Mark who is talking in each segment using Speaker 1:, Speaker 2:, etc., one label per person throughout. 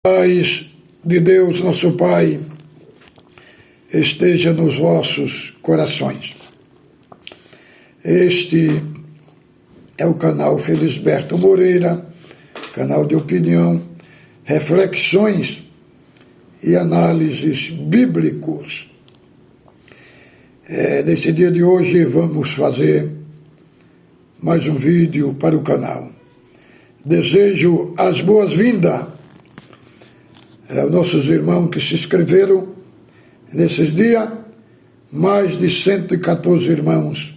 Speaker 1: Paz de Deus, nosso Pai, esteja nos vossos corações. Este é o canal Felisberto Moreira, canal de opinião, reflexões e análises bíblicos. Nesse dia de hoje vamos fazer mais um vídeo para o canal. Desejo as boas-vindas aos nossos irmãos que se inscreveram nesses dias. Mais de 114 irmãos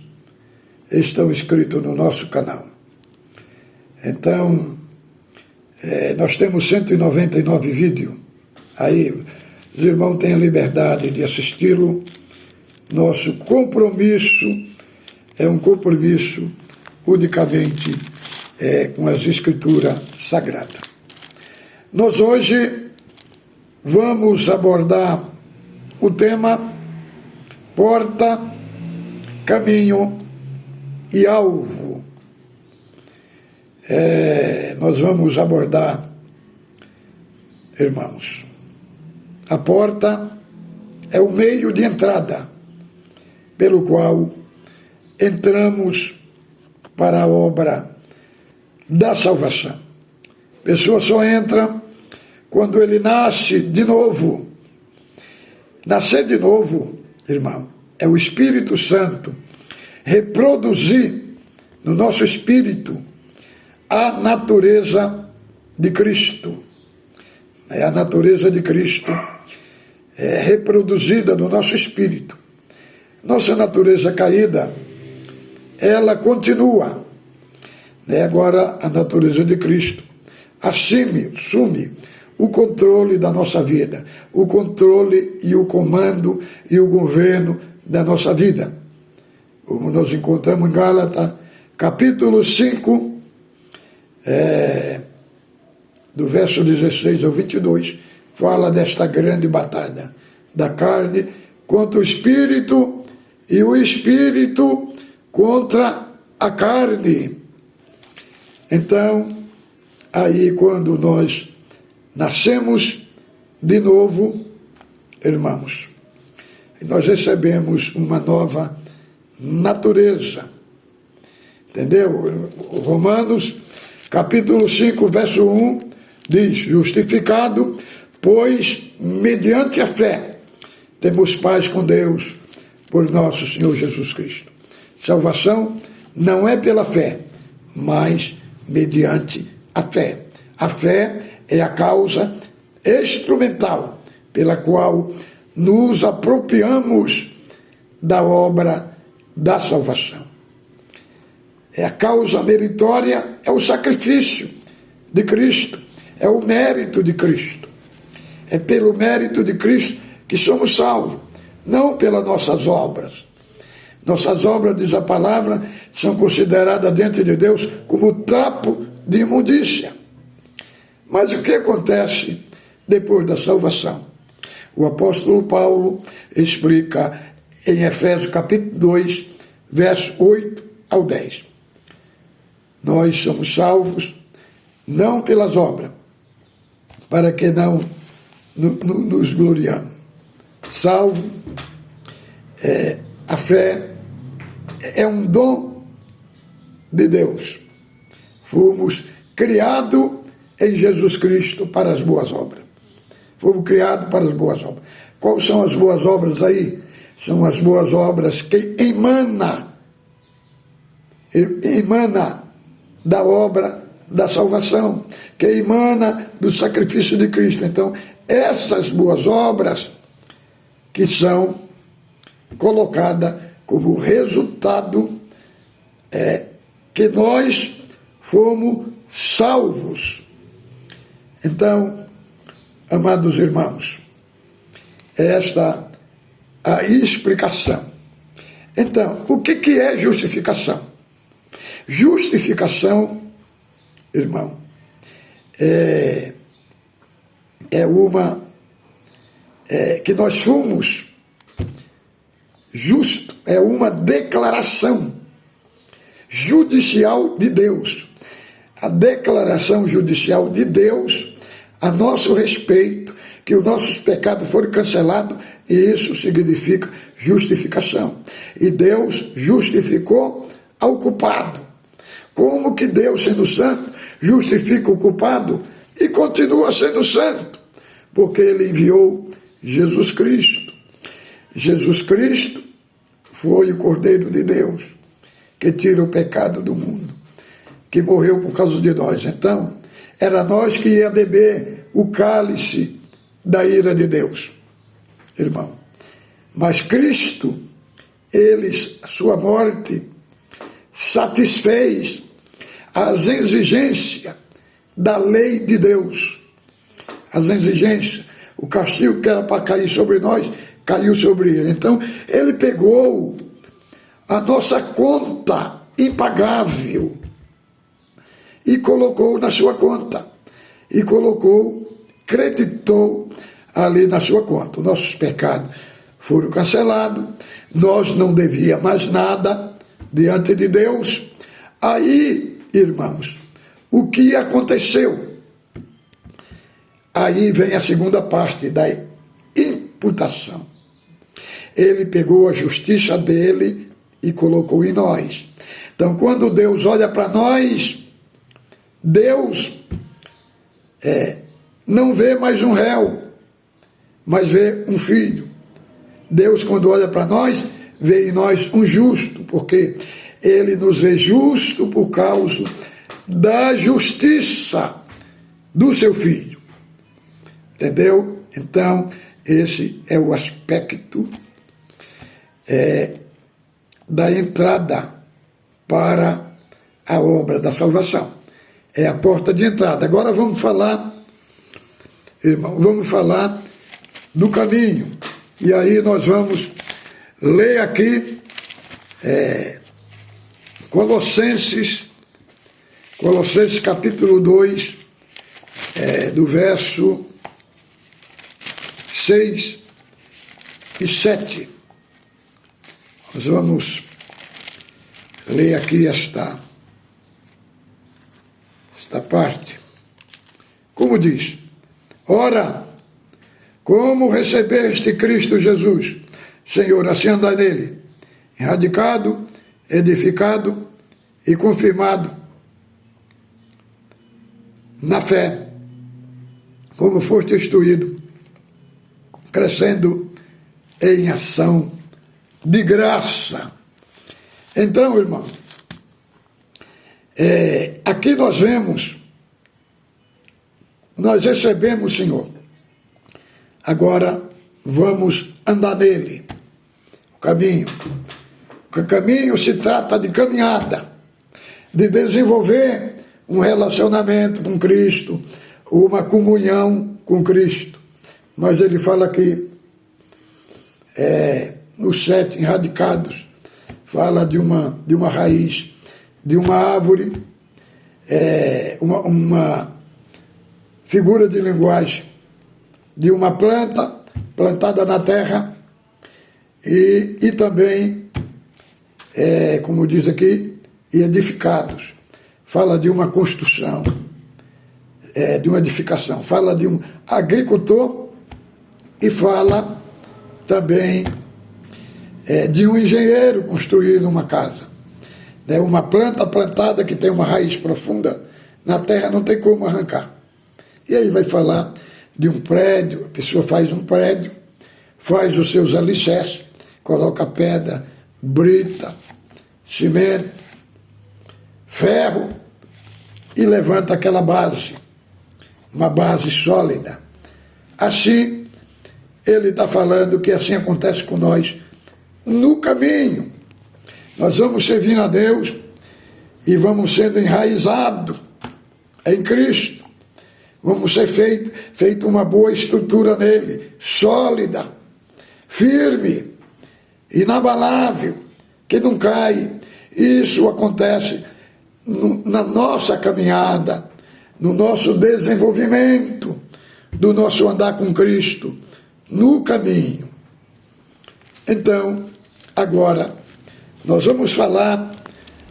Speaker 1: estão inscritos no nosso canal. Então, nós temos 199 vídeos. Aí os irmãos têm a liberdade de assisti-lo. Nosso compromisso é um compromisso unicamente com as Escrituras Sagradas. Nós hoje vamos abordar o tema porta, caminho e alvo. Nós vamos abordar, irmãos, a porta é o meio de entrada pelo qual entramos para a obra da salvação. A pessoa só entra quando ele nasce de novo. Nascer de novo, irmão, é o Espírito Santo reproduzir no nosso espírito a natureza de Cristo. A natureza de Cristo é reproduzida no nosso espírito. Nossa natureza caída, ela continua. Agora a natureza de Cristo assume o controle da nossa vida, o controle e o comando e o governo da nossa vida. Como nós encontramos em Gálatas, capítulo 5, do verso 16 ao 22, fala desta grande batalha da carne contra o Espírito e o Espírito contra a carne. Então, aí quando nós nascemos de novo, irmãos, nós recebemos uma nova natureza. Entendeu? Romanos, capítulo 5, verso 1, diz: justificado, pois mediante a fé temos paz com Deus por nosso Senhor Jesus Cristo. Salvação não é pela fé, mas mediante a fé. A fé é a causa instrumental pela qual nos apropriamos da obra da salvação. A causa meritória é o sacrifício de Cristo, é o mérito de Cristo. É pelo mérito de Cristo que somos salvos, não pelas nossas obras. Nossas obras, diz a palavra, são consideradas diante de Deus como trapo de imundícia. Mas o que acontece depois da salvação? O apóstolo Paulo explica em Efésios capítulo 2, verso 8 ao 10. Nós somos salvos não pelas obras, para que não nos gloriamos. Salvo, a fé é um dom de Deus. Fomos criados em Jesus Cristo para as boas obras. Fomos criados para as boas obras. Quais são as boas obras aí? São as boas obras que emana da obra da salvação, que emana do sacrifício de Cristo. Então, essas boas obras que são colocadas como resultado que nós fomos salvos. Então, amados irmãos, esta a explicação. Então, o que é justificação? Justificação, irmão, é uma que nós fomos justos, é uma declaração judicial de Deus. A declaração judicial de Deus a nosso respeito, que os nossos pecados foram cancelados, e isso significa justificação. E Deus justificou ao culpado. Como que Deus, sendo santo, justifica o culpado e continua sendo santo? Porque ele enviou Jesus Cristo. Jesus Cristo foi o Cordeiro de Deus, que tira o pecado do mundo, que morreu por causa de nós. Então, era nós que ia beber o cálice da ira de Deus, irmão. Mas Cristo, sua morte, satisfez as exigências da lei de Deus. As exigências, o castigo que era para cair sobre nós, caiu sobre ele. Então, ele pegou a nossa conta impagável e colocou na sua conta. E creditou ali na sua conta. Os nossos pecados foram cancelados, nós não devíamos mais nada diante de Deus. Aí, irmãos, o que aconteceu? Aí vem a segunda parte da imputação. Ele pegou a justiça dele e colocou em nós. Então, quando Deus olha para nós, Deus não vê mais um réu, mas vê um filho. Deus, quando olha para nós, vê em nós um justo, porque ele nos vê justo por causa da justiça do seu filho. Entendeu? Então, esse é o aspecto da entrada para a obra da salvação. É a porta de entrada. Agora vamos falar, irmão, do caminho. E aí nós vamos ler aqui Colossenses capítulo 2, do verso 6 e 7. Nós vamos ler aqui esta parte. Como diz: ora, como recebeste Cristo Jesus, Senhor, assim andai nele, erradicado, edificado e confirmado na fé, como foste instruído, crescendo em ação de graça. Então, irmão, aqui nós recebemos o Senhor. Agora vamos andar nele. O caminho se trata de caminhada, de desenvolver um relacionamento com Cristo, uma comunhão com Cristo. Mas ele fala aqui, nos 7 erradicados, fala de uma raiz, de uma árvore, uma figura de linguagem, de uma planta plantada na terra e também, como diz aqui, e edificados. Fala de uma construção, de uma edificação. Fala de um agricultor e fala também de um engenheiro construindo uma casa. Uma planta plantada que tem uma raiz profunda na terra, não tem como arrancar. E aí vai falar de um prédio, a pessoa faz um prédio, faz os seus alicerces, coloca pedra, brita, cimento, ferro e levanta aquela base, uma base sólida. Assim, ele está falando que assim acontece com nós no caminho. Nós vamos servindo a Deus e vamos sendo enraizados em Cristo. Vamos ser feito uma boa estrutura nele, sólida, firme, inabalável, que não cai. Isso acontece na nossa caminhada, no nosso desenvolvimento, do nosso andar com Cristo, no caminho. Então, agora, nós vamos falar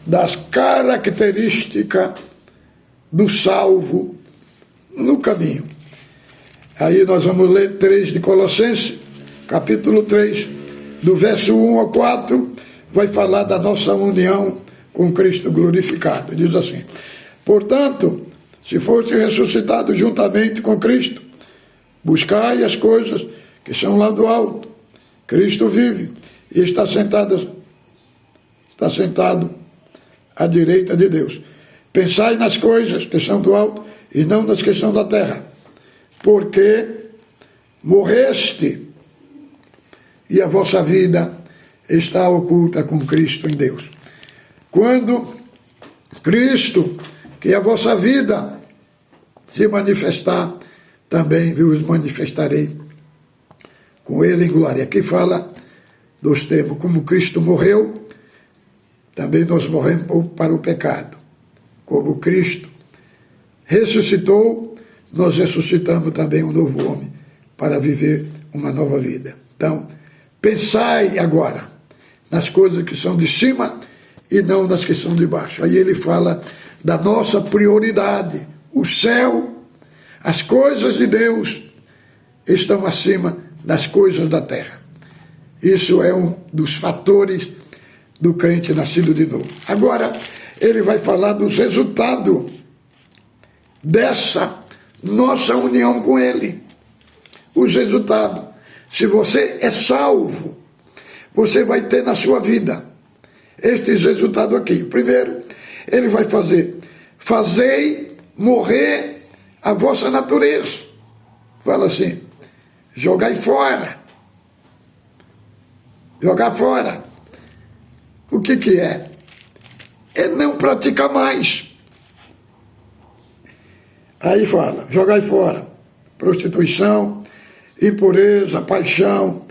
Speaker 1: das características do salvo no caminho. Aí nós vamos ler 3 de Colossenses, capítulo 3, do verso 1 ao 4, vai falar da nossa união com Cristo glorificado. Diz assim: portanto, se foste ressuscitado juntamente com Cristo, buscai as coisas que são lá do alto. Cristo vive e está sentado à direita de Deus. Pensai nas coisas que são do alto e não nas que são da terra, porque morreste e a vossa vida está oculta com Cristo em Deus. Quando Cristo, que é a vossa vida, se manifestar, também vos manifestarei com Ele em glória. Aqui fala dos termos, como Cristo morreu, também nós morremos para o pecado. Como Cristo ressuscitou, nós ressuscitamos também um novo homem para viver uma nova vida. Então, pensai agora nas coisas que são de cima e não nas que são de baixo. Aí ele fala da nossa prioridade. O céu, as coisas de Deus estão acima das coisas da terra. Isso é um dos fatores do crente nascido de novo. Agora, ele vai falar dos resultados dessa nossa união com Ele. Os resultados. Se você é salvo, você vai ter na sua vida estes resultados aqui. Primeiro, ele vai fazei morrer a vossa natureza. Fala assim, jogai fora. Jogar fora. O que é? É não praticar mais. Aí fala, jogai fora prostituição, impureza, paixão,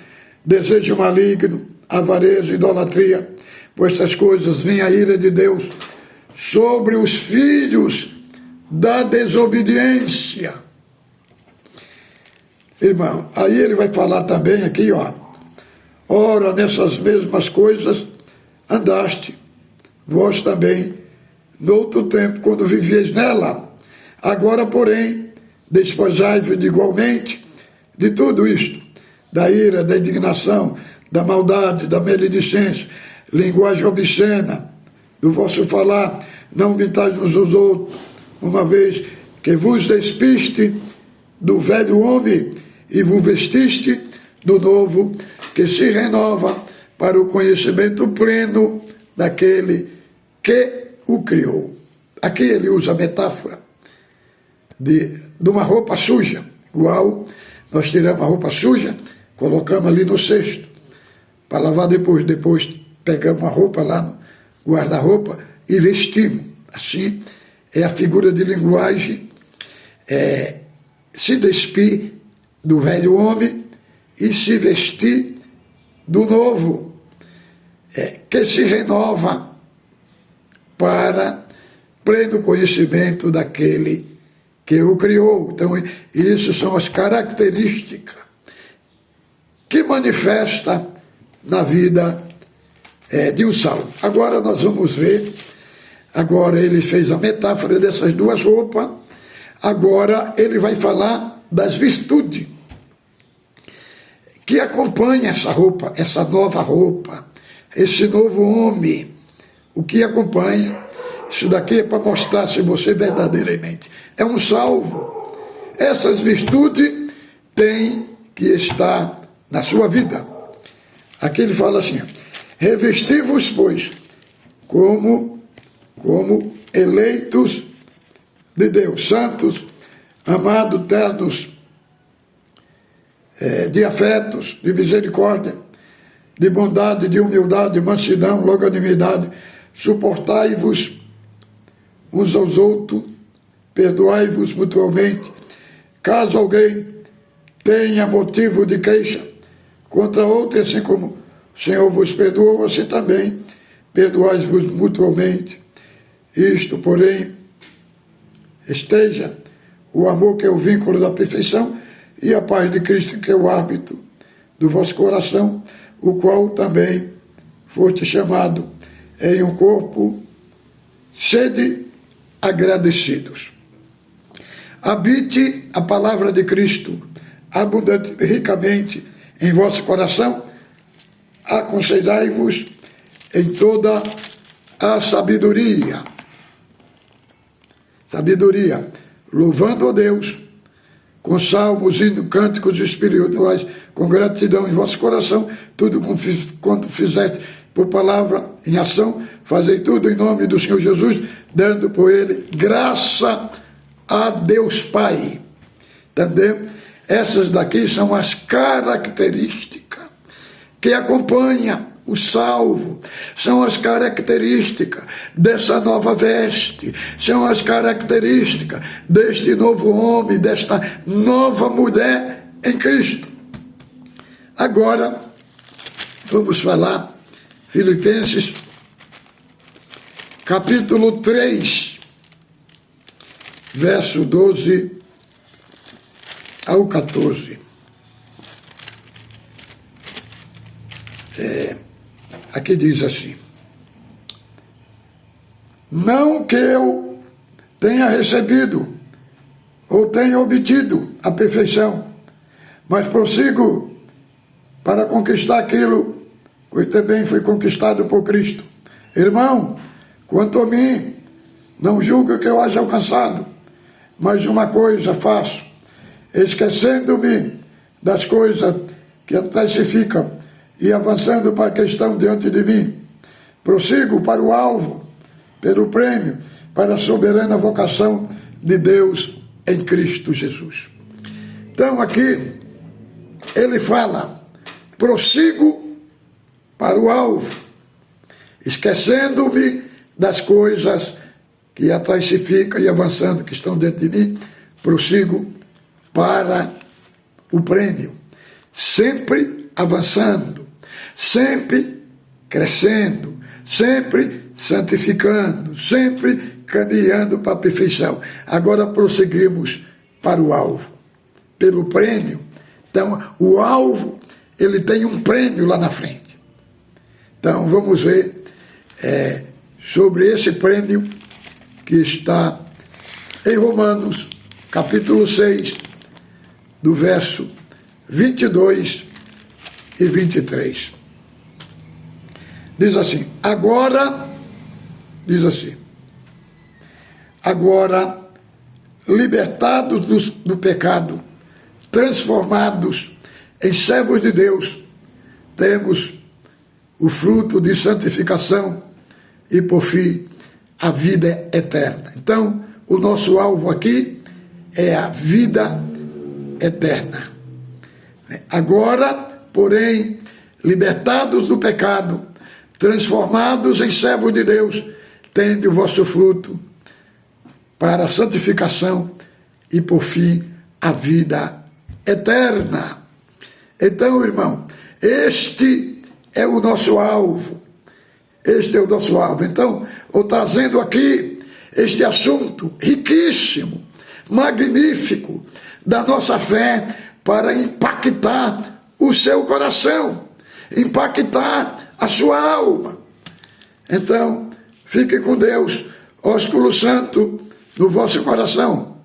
Speaker 1: desejo maligno, avareza, idolatria, pois essas coisas vem a ira de Deus sobre os filhos da desobediência. Irmão, aí ele vai falar também aqui, ó, ora, nessas mesmas coisas andaste, vós também, no outro tempo, quando vivieis nela. Agora, porém, despojai-vos igualmente de tudo isto, da ira, da indignação, da maldade, da maledicência, linguagem obscena, do vosso falar, não mentais uns aos outros, uma vez que vos despiste do velho homem e vos vestiste do novo, que se renova para o conhecimento pleno daquele que o criou. Aqui ele usa a metáfora de uma roupa suja, igual nós tiramos a roupa suja, colocamos ali no cesto para lavar depois pegamos a roupa lá no guarda-roupa e vestimos. Assim é a figura de linguagem, se despir do velho homem e se vestir do novo, que se renova para pleno conhecimento daquele que o criou. Então, isso são as características que manifesta na vida de um salvo. Agora nós vamos ver, agora ele fez a metáfora dessas duas roupas, agora ele vai falar das virtudes que acompanham essa roupa, essa nova roupa, esse novo homem. O que acompanha, isso daqui é para mostrar se você verdadeiramente é um salvo. Essas virtudes têm que estar na sua vida. Aqui ele fala assim, revesti-vos, pois, como eleitos de Deus, santos, amados, ternos, de afetos, de misericórdia, de bondade, de humildade, de mansidão, longanimidade, suportai-vos uns aos outros, perdoai-vos mutuamente, caso alguém tenha motivo de queixa contra outro, assim como o Senhor vos perdoou, assim também perdoai-vos mutuamente. Isto, porém, esteja o amor, que é o vínculo da perfeição, e a paz de Cristo, que é o árbitro do vosso coração, o qual também foste chamado em um corpo, sede agradecidos. habite a palavra de Cristo abundante, ricamente em vosso coração, aconselhai-vos em toda a sabedoria. Sabedoria, louvando a Deus, com salmos, hinos, cânticos espirituais, com gratidão em vosso coração, tudo quanto fizeste por palavra, em ação, fazei tudo em nome do Senhor Jesus, dando por Ele graça a Deus Pai. Entendeu? Essas daqui são as características que acompanham o salvo, são as características dessa nova veste, são as características deste novo homem, desta nova mulher em Cristo. Agora, vamos falar Filipenses, capítulo 3, verso 12 ao 14. Aqui diz assim: não que eu tenha recebido ou tenha obtido a perfeição, mas prossigo para conquistar aquilo que também foi conquistado por Cristo. Irmão, quanto a mim, não julgo que eu haja alcançado, mas uma coisa faço, esquecendo-me das coisas que atrás se ficam e avançando para a questão diante de mim, prossigo para o alvo, pelo prêmio, para a soberana vocação de Deus em Cristo Jesus. Então aqui ele fala, prossigo para o alvo, esquecendo-me das coisas que atrás se ficam e avançando, que estão dentro de mim, prossigo para o prêmio, sempre avançando, sempre crescendo, sempre santificando, sempre caminhando para a perfeição. Agora prosseguimos para o alvo, pelo prêmio. Então, o alvo, ele tem um prêmio lá na frente. Então, vamos ver sobre esse prêmio que está em Romanos, capítulo 6, do verso 22 e 23. Diz assim, agora, libertados do pecado, transformados em servos de Deus, temos o fruto de santificação e, por fim, a vida eterna. Então, o nosso alvo aqui é a vida eterna. Agora, porém, libertados do pecado, transformados em servos de Deus, tende o vosso fruto para a santificação e, por fim, a vida eterna. Então, irmão, este é o nosso alvo. Este é o nosso alvo. Então, eu trazendo aqui este assunto riquíssimo, magnífico, da nossa fé, para impactar o seu coração, impactar a sua alma. Então, fique com Deus, ósculo santo no vosso coração.